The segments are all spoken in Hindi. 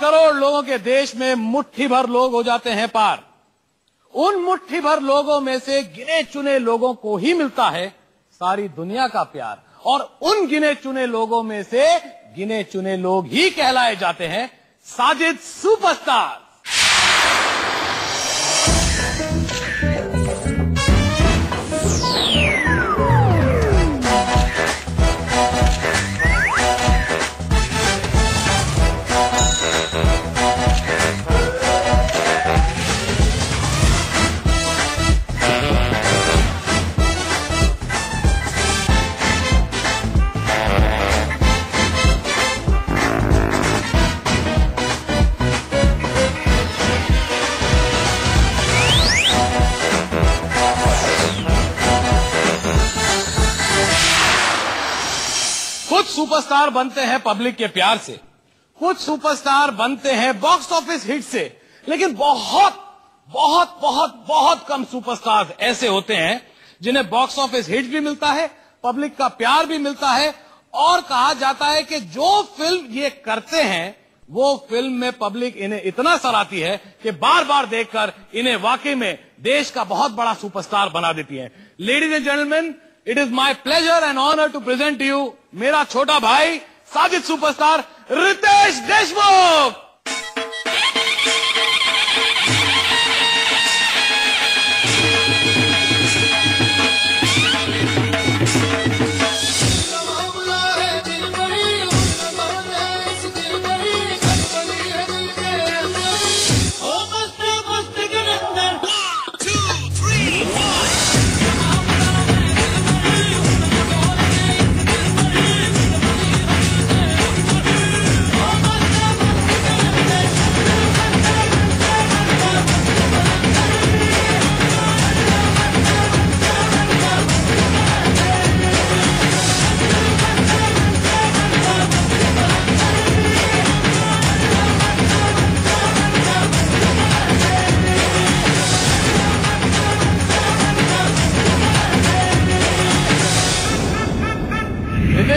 करोड़ लोगों के देश में मुट्ठी भर लोग हो जाते हैं पार। उन मुट्ठी भर लोगों में से गिने चुने लोगों को ही मिलता है सारी दुनिया का प्यार, और उन गिने चुने लोगों में से गिने चुने लोग ही कहलाए जाते हैं साजिद सुपरस्टार। कुछ सुपरस्टार बनते हैं पब्लिक के प्यार से, कुछ सुपरस्टार बनते हैं बॉक्स ऑफिस हिट से, लेकिन बहुत बहुत बहुत बहुत कम सुपरस्टार्स ऐसे होते हैं जिन्हें बॉक्स ऑफिस हिट भी मिलता है, पब्लिक का प्यार भी मिलता है, और कहा जाता है कि जो फिल्म ये करते हैं वो फिल्म में पब्लिक इन्हें इतना सराहती है कि बार बार देखकर इन्हें वाकई में देश का बहुत बड़ा सुपरस्टार बना देती है। Ladies and gentleman, it is my pleasure and honour to present you मेरा छोटा भाई साजिद सुपरस्टार रितेश देशमुख।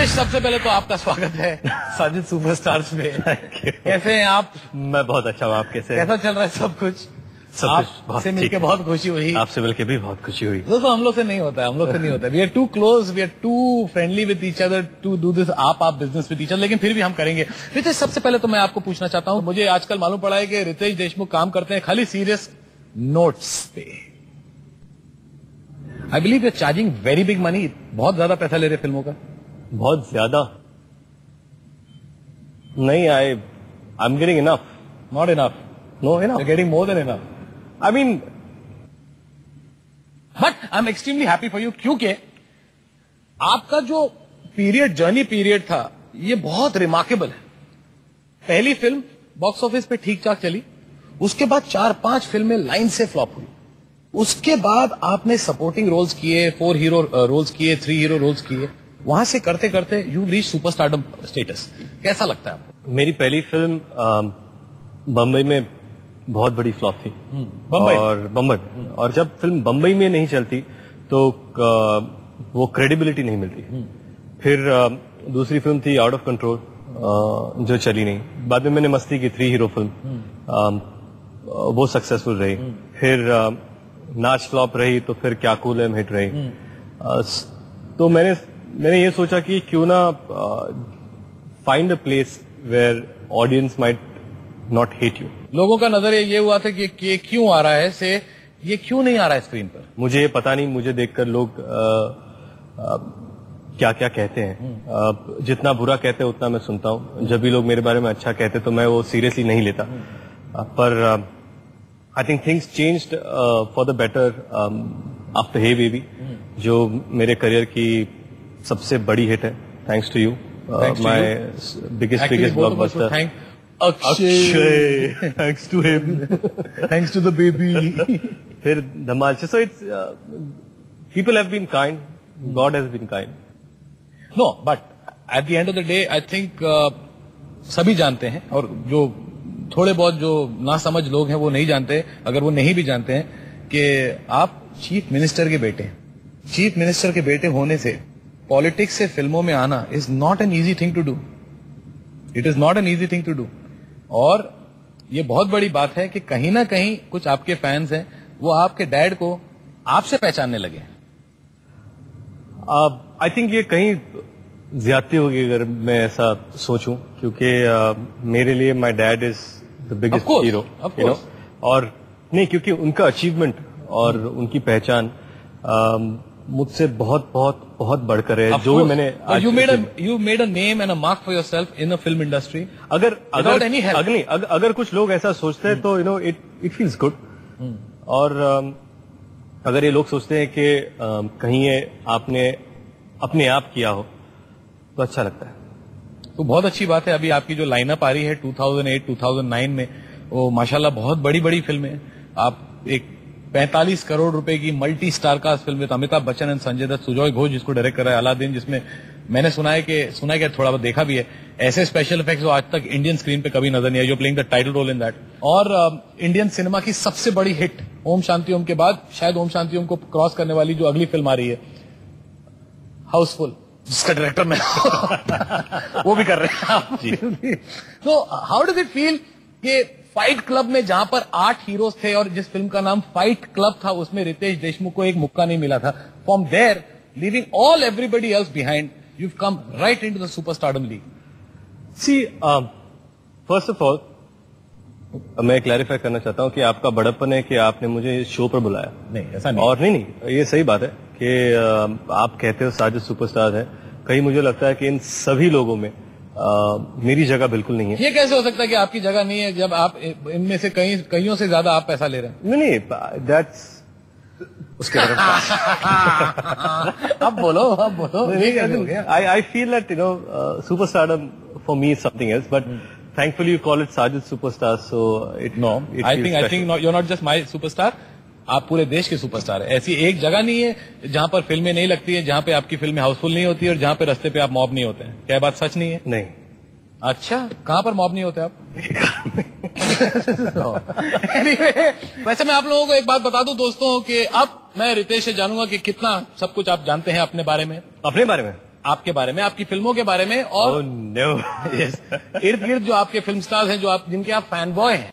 सबसे पहले तो आपका स्वागत है साजिद सुपरस्टार्स में। कैसे हैं आप? मैं बहुत अच्छा हूँ। आप कैसे? कैसा चल रहा है सब कुछ? आपसे मिलकर बहुत खुशी हुई। आपसे मिलकर भी बहुत खुशी हुई। दोस्तों हम लोग से नहीं होता है, हम लोग से नहीं होता है। We are too close, we are too friendly with each other to do this आप बिजनेस विद ईच अदर, लेकिन फिर भी हम करेंगे। रितेश, सबसे पहले तो मैं आपको पूछना चाहता हूँ, मुझे आजकल मालूम पड़ा है कि रितेश देशमुख काम करते हैं खाली सीरियस नोट्स पे। I believe you are charging very big money. बहुत ज्यादा पैसा ले रहे फिल्मों का। बहुत ज्यादा नहीं, I am getting enough. Not enough? No, enough. Getting more than enough. I mean, but I am extremely happy for you, क्योंकि आपका जो पीरियड, जर्नी पीरियड था, ये बहुत रिमार्केबल है। पहली फिल्म बॉक्स ऑफिस पे ठीक ठाक चली, उसके बाद 4-5 फिल्में लाइन से फ्लॉप हुई, उसके बाद आपने सपोर्टिंग रोल्स किए, 4 हीरो रोल्स किए, 3 हीरो रोल्स किए, वहां से करते करते यू रीच सुपरस्टारडम स्टेटस। कैसा लगता है आपको? मेरी पहली फिल्म बम्बई में बहुत बड़ी फ्लॉप थी। बम्बई और जब फिल्म बम्बई में नहीं चलती तो वो क्रेडिबिलिटी नहीं मिलती। फिर दूसरी फिल्म थी आउट ऑफ कंट्रोल, जो चली नहीं। बाद में मैंने मस्ती की 3 हीरो फिल्म, वो सक्सेसफुल रही। फिर नाच फ्लॉप रही, तो फिर क्या कूल है हिट रही। तो मैंने ये सोचा कि क्यों ना find a place where audience might not hate you. लोगों का नजरिया ये हुआ था कि ये क्यों आ रहा है, से ये क्यों नहीं आ रहा है स्क्रीन पर। मुझे ये पता नहीं, मुझे देखकर लोग क्या क्या कहते हैं। जितना बुरा कहते हैं उतना मैं सुनता हूँ। जब भी लोग मेरे बारे में अच्छा कहते तो मैं वो सीरियसली नहीं लेता। पर I think things changed for the better after Hey Baby, जो मेरे करियर की सबसे बड़ी हिट है। Thanks to you, my biggest blockbuster. Akshay, thanks to him, thanks to the baby. फिर धमाल से। So it's people have been kind, God has been kind. No, but at the end of the day I think सभी जानते हैं, और जो थोड़े बहुत जो नासमझ लोग हैं वो नहीं जानते, अगर वो नहीं भी जानते हैं, कि आप चीफ मिनिस्टर के बेटे हैं। चीफ मिनिस्टर के बेटे होने से पॉलिटिक्स से फिल्मों में आना is not an easy thing to do. It is not an easy thing to do. और ये बहुत बड़ी बात है कि कहीं ना कहीं कुछ आपके फैंस हैं, वो आपके डैड को आपसे पहचानने लगे। आई थिंक ये कहीं ज्यादती होगी अगर मैं ऐसा सोचूं, क्योंकि मेरे लिए my dad is the biggest hero, you know. और नहीं, क्योंकि उनका अचीवमेंट और उनकी पहचान मुझसे बहुत बहुत बहुत बढ़कर है। जो भी मैंने you made a name and a mark for yourself in the film industry. अगर कुछ लोग ऐसा सोचते हैं तो you know it feels good. और अगर ये लोग सोचते हैं कि कहीं ये आपने अपने आप किया हो तो अच्छा लगता है। तो बहुत अच्छी बात है। अभी आपकी जो लाइनअप आ रही है 2008-2009 में, वो माशाल्लाह बहुत बड़ी बड़ी फिल्में हैं। आप एक 45 करोड़ रुपए की मल्टी स्टार कास्ट फिल्म में अमिताभ बच्चन एंड संजय दत्त, सुजॉय घोष जिसको डायरेक्ट कर रहा है, अलादीन, जिसमें मैंने सुना है कि थोड़ा बहुत देखा भी है, ऐसे स्पेशल इफेक्ट्स जो आज तक इंडियन स्क्रीन पे कभी नजर नहीं आए, जो playing the title role in that. और इंडियन सिनेमा की सबसे बड़ी हिट ओम शांति ओम के बाद शायद ओम शांति ओम को क्रॉस करने वाली जो अगली फिल्म आ रही है, हाउसफुल, जिसका डायरेक्टर मैं वो भी कर रहे हैं आप। तो हाउ डज इट फील कि फाइट क्लब में जहां पर 8 हीरोज थे और जिस फिल्म का नाम फाइट क्लब था उसमें रितेश देशमुख को एक मुक्का नहीं मिला था, from there leaving all everybody else behind, you come right into the superstardom league. See, first of all मैं क्लैरिफाई करना चाहता हूं कि आपका बड़प्पन है कि आपने मुझे इस शो पर बुलाया। नहीं, ऐसा नहीं। और नहीं, ये सही बात है कि आप कहते हो साजिद सुपरस्टार है। कहीं मुझे लगता है कि इन सभी लोगों में मेरी जगह बिल्कुल नहीं है। ये कैसे हो सकता है कि आपकी जगह नहीं है जब आप इनमें से कईयों से ज्यादा आप पैसा ले रहे हैं? नहीं, दैट्स उसके तरफ। अब बोलो। I feel that you know superstardom for me is something else, but thankfully you call it Sajid Superstar, so it I think you're not just my superstar, आप पूरे देश के सुपरस्टार है। ऐसी एक जगह नहीं है जहां पर फिल्में नहीं लगती है, जहां पे आपकी फिल्में हाउसफुल नहीं होती है और जहां पे रास्ते पे आप मॉब नहीं होते हैं। क्या बात सच नहीं है? नहीं। अच्छा, कहां पर मॉब नहीं होते आप? anyway, वैसे मैं आप लोगों को एक बात बता दूं दोस्तों कि अब मैं रितेश से जानूंगा कि कितना सब कुछ आप जानते हैं अपने बारे में, आपके बारे में, आपकी फिल्मों के बारे में, और इर्द गिर्द जो आपके फिल्म स्टार्स हैं, जो आप जिनके आप फैन बॉय हैं,